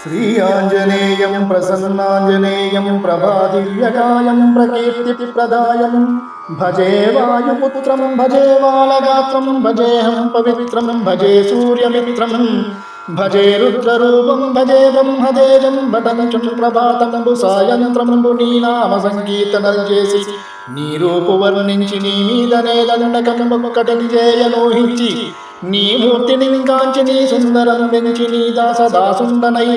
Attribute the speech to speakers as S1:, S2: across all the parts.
S1: శ్రీ ఆంజనేయం ప్రసన్నాంజనేయం ప్రభాదివ్యకాయం ప్రకీర్తిప్రదాయం భజే వాయుపుత్రం భజే బాలగాత్రం భజేహం పవిత్రం భజే సూర్యమిత్రం భజే రుద్రరూపం భజే బ్రహ్మదేజం బటంచం ప్రభాతంబు సాయంత్రంబు నీ నామ సంకీర్తనలు చేసి నీ రూపు వర్ణించి నీ మీదనే దండకమొక్కటిని చేయనోహించి నీ మూర్తిని కాంచి నీ సుందరం పెంచి నీ దాసదాసుండనై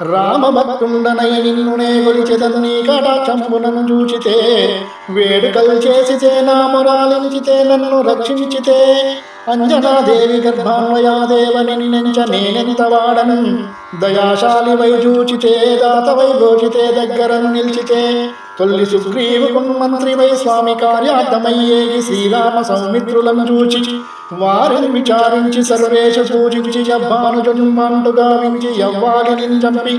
S1: రామభక్తుండనై నిన్నునే గొలిచెదను నీ కటాక్షంబునను చూచితే వేడుకలు చేసితే నా మురాలించితే నన్ను రక్షించితే అంజనాదేవి గర్భాన్వయాదేవని నెంచ నేనెంత వాడను దయాశాలి వై చూచితే దాతవై భోజితే దగ్గరను నిలిచితే తొల్లి సుగ్రీవుకు మంత్రి వై స్వామి కార్యార్థమయ్యేగి శ్రీరామ సౌమిత్రులను చూచి వారిని విచారించి సర్వేశ పూజించి యవ్వానుజుంబంటు గావించి యవ్వాలిని చంపి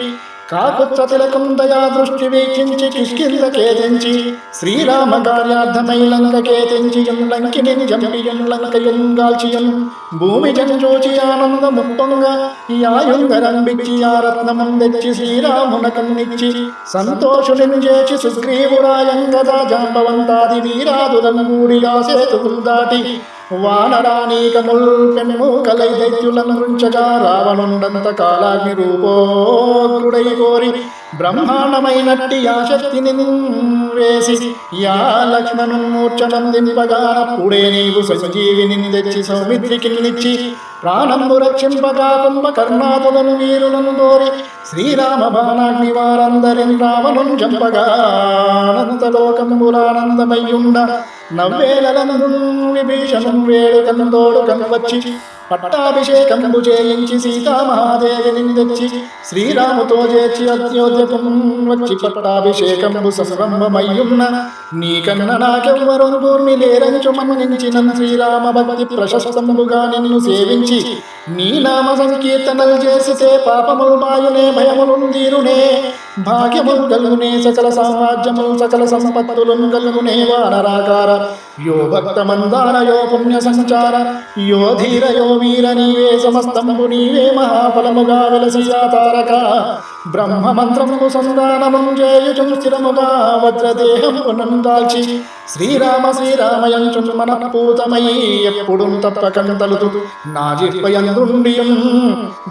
S1: కాకుత్స తిలకం దయా దృష్టి వీక్షించి కిష్కింద కేతించి శ్రీరామ కార్యార్థమై లంక కేతించి లంకిని జంపియం లంకయుంగాల్చియం భూమి జంచూచి ఆనంద ముప్పంగా యాయుంగరంబిచ్చి ఆ రత్నమం తెచ్చి శ్రీరామునకన్నిచ్చి సంతోషుని చేచి సుగ్రీవురాయంగదా జాంబవంతాది వీరాదులను కూడిగా సేతువులు దాటి వానరానీకముల్ పెన్ను కలై దైత్యులను రుంచగా రావణుండంత కాలాగ్ని రూపోగ్రుడై కోరి బ్రహ్మాండమైనట్టి ఆ శక్తిని వేసి యా లక్ష్మణు మూర్ఛనం దింపగానప్పుడే నీవు సంజీవిని తెచ్చి సౌమిత్రికి నిచ్చి ప్రాణంబు రక్షింపగా కుంభకర్ణాదులను వీరులను దోరి శ్రీరామ బాణాగ్ని వారందరిని రావణుం చంపగా అనంతలోకంబులానందమయ్యుండ నవ్వేలనందు విభీషణం వేడుకను తోడుకను వచ్చి పట్టాభిషేకంబు చేయించి సీతామహాదేవిని తెచ్చి శ్రీరాముతో చేర్చి అత్యోద్యకం వచ్చి పట్టాభిషేకంబు సంరంభమయ్యున్న నీకన్న నాకెవ్వరు పూర్ణి లేరంచు మన్నించిన శ్రీరామ భక్తి ప్రశస్తంబుగా నిన్ను సేవించి నీ నామ సంకీర్తనలు చేసితే పాపములు మాయునే భయములు తీరునే భాగ్యములు కలుగునే సకల సామ్రాజ్యములు సకల సంపత్తులను కలుగునే వానరాకార యో భక్త మందార యో పుణ్య సంచార యో ధీర యో వీర నీవే సమస్తంబు నీవే మహాఫలముగా వెలసి తారక బ్రహ్మ మంత్రము సంధానము చేయుచు స్థిరముగా వజ్రదేహము నందాల్చి శ్రీరామ శ్రీరామయంచు మనఃపూతమై ఎప్పుడు తప్పకంతలుతు నా జిహ్వయందుండియం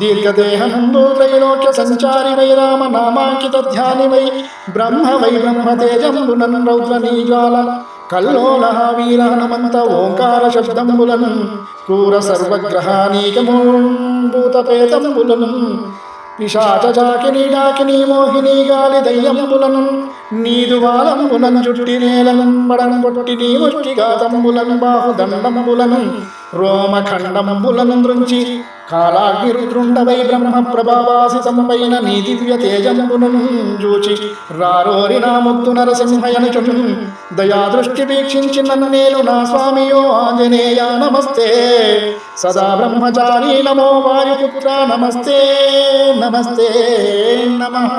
S1: దీర్ఘదేహంబు త్రైలోక్య సంచారి వై రామ నామాంకిత ధ్యానివై బ్రహ్మ వై బ్రహ్మతేజంబునన్ రౌద్ర నీజ్వాల కల్లోల వీర హనుమంత ఓంకార శబ్దంబులను క్రూర సర్వగ్రహానీకమూతపేతంబులను పిశాచాకిని డాకిని మోహిని గాలి దయ్యంబులను నీదు వాలంబులను చుట్టి నేలను బడంగొట్టి నీ ముష్టిఘాతంబులను బాహుదండంబులను రోమఖండంబులను దృంచి కాలాగ్ని రుద్రుండవై బ్రహ్మ ప్రభావాసి సంపైన నీ దివ్య తేజంబులను చూచి రారోరి నా ముక్తు నరసింహయనుచు దయాదృష్టి వీక్షించి నన్నేలు నా స్వామియో ఆంజనేయ నమస్తే సదా బ్రహ్మచారి నమో వాయుపుత్ర నమస్తే నమస్తే నమః.